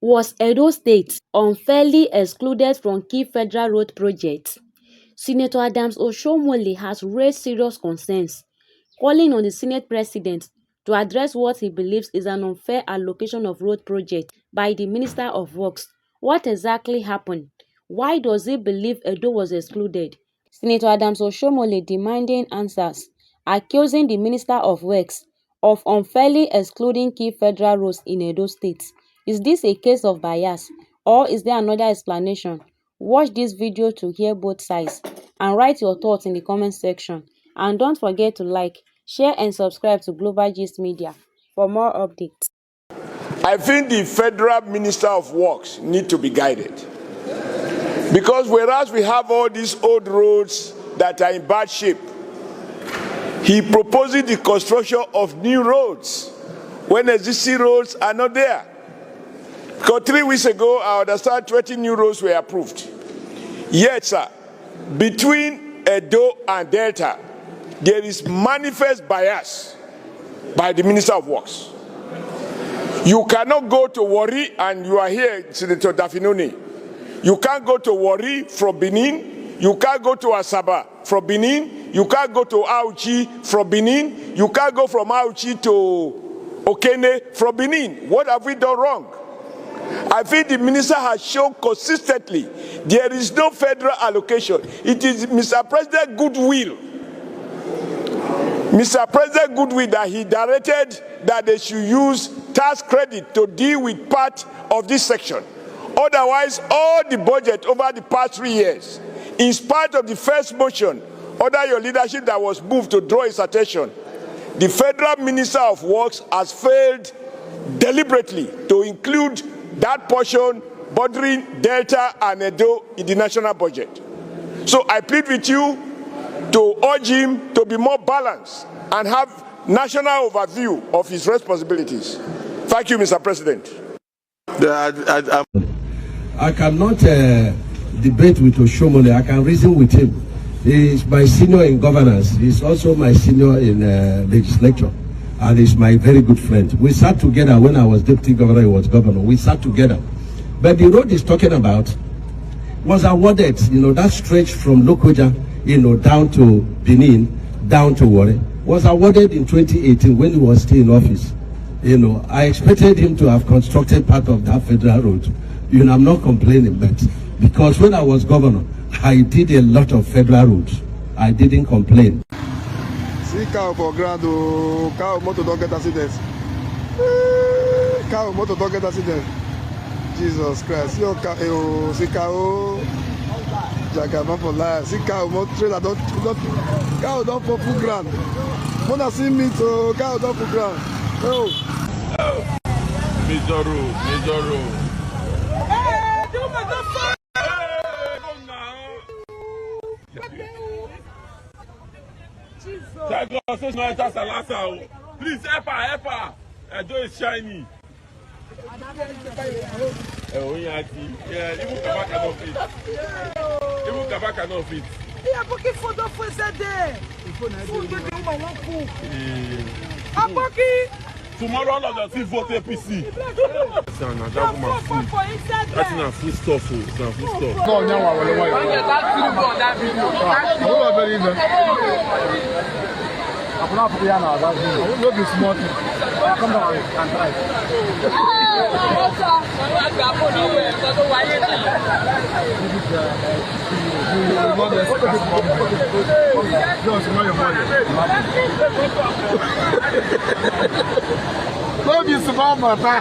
Was Edo State unfairly excluded from key federal road projects? Senator Adams Oshiomhole has raised serious concerns, calling on the Senate President to address what he believes is an unfair allocation of road projects by the Minister of Works. What exactly happened? Why does he believe Edo was excluded? Senator Adams Oshiomhole demanding answers, accusing the Minister of Works of unfairly excluding key federal roads in Edo State. Is this a case of bias, or is there another explanation? Watch this video to hear both sides and write your thoughts in the comment section. And don't forget to like, share and subscribe to Global Gist Media for more updates. I think the Federal Minister of Works need to be guided. Because whereas we have all these old roads that are in bad shape, he proposes the construction of new roads when existing roads are not there. Because 3 weeks ago, I understand 20 new roads were approved. Yet, sir, between Edo and Delta, there is manifest bias by the Minister of Works. You cannot go to Warri, and you are here, Senator Dafinoni. You can't go to Warri from Benin. You can't go to Asaba from Benin. You can't go to Auchi from Benin. You can't go from Auchi to Okene from Benin. What have we done wrong? I think the minister has shown consistently there is no federal allocation. It is Mr. President goodwill. Mr. President goodwill that he directed that they should use tax credit to deal with part of this section. Otherwise, all the budget over the past 3 years, in spite of the first motion under your leadership that was moved to draw his attention, the Federal Minister of Works has failed deliberately to include that portion bordering Delta and Edo in the national budget. So I plead with you to urge him to be more balanced and have national overview of his responsibilities. Thank you, Mr. President. I cannot debate with Oshiomhole. I can reason with him. He is my senior in governance. He is also my senior in legislature. And he's my very good friend. We sat together when I was deputy governor, he was governor. We sat together. But the road he's talking about was awarded, that stretch from Lokoja, down to Benin, down to Warri, was awarded in 2018 when he was still in office. I expected him to have constructed part of that federal road. I'm not complaining, but because when I was governor, I did a lot of federal roads. I didn't complain. See cow for ground, cow motor don't get accident. Cow motor don't get accident. Jesus Christ. See cow, see cow. Jagama for life. See cow motor trailer don't cow don't for full ground. Wanna see me to cow don't full ground. Oh. Major road. Hey, do my stuff. Please help her. Edo is shiny. Even Kabaka cannot fit. Yeah, porque foda foi there. Food with you, my cook. Aboki. Tomorrow, all of them see vote APC. That's not food stuff. It's not food stuff. No, I'm not for the answer. I will be smart. Come down and try. Don't be small, Mata.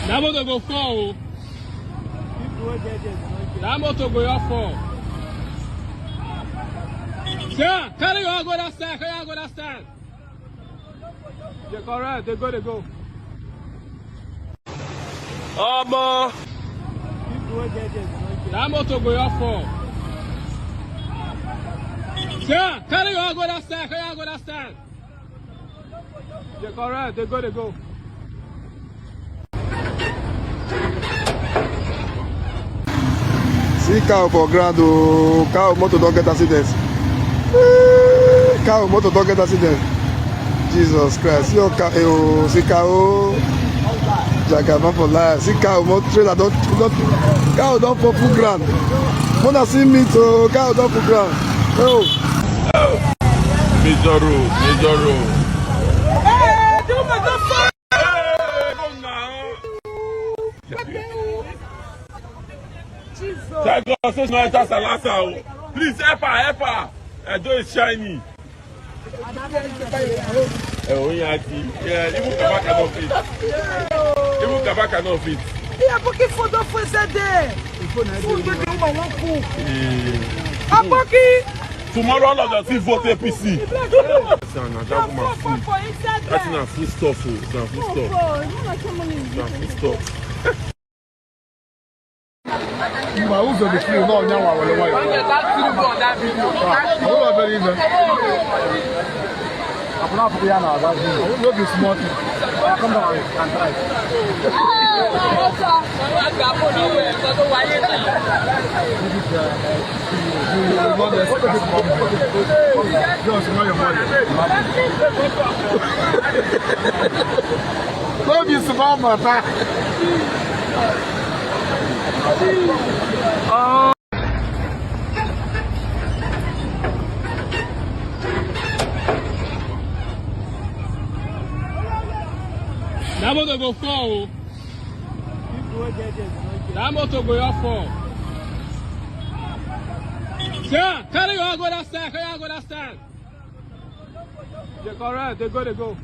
That motor go fall. That motor go your fall. Yeah, carry on, go that stand. They're correct, they go. That motor go your fall. Yeah, carry on, go that stand. They're correct, they go. See cow for ground, oh, cow motor don't get accident. Cow motor don't get accident. Jesus Christ, see your cow, oh, see cow, Jagama for life. See cow motor trailer don't cow don't for full ground. Wanna see me to cow don't full ground. Oh. Major road. Hey, do my God. Jesus. Thank God, so no enter Salasa. Please help her. Edo is shiny. Yeah, even Kaba cannot fit. Yeah, porque foda foi there. Food with the woman won't cook. Aboki. Tomorrow all of them see vote APC. That is not food stuff. It's not food stuff. You are also the few, no, now I will wait. I'm not for the Anna, that's it. I will be smart. Come down and try. Don't be smart, my That motor go fall. That motor go fall. Sir, carry your go that stand. They're correct. They go.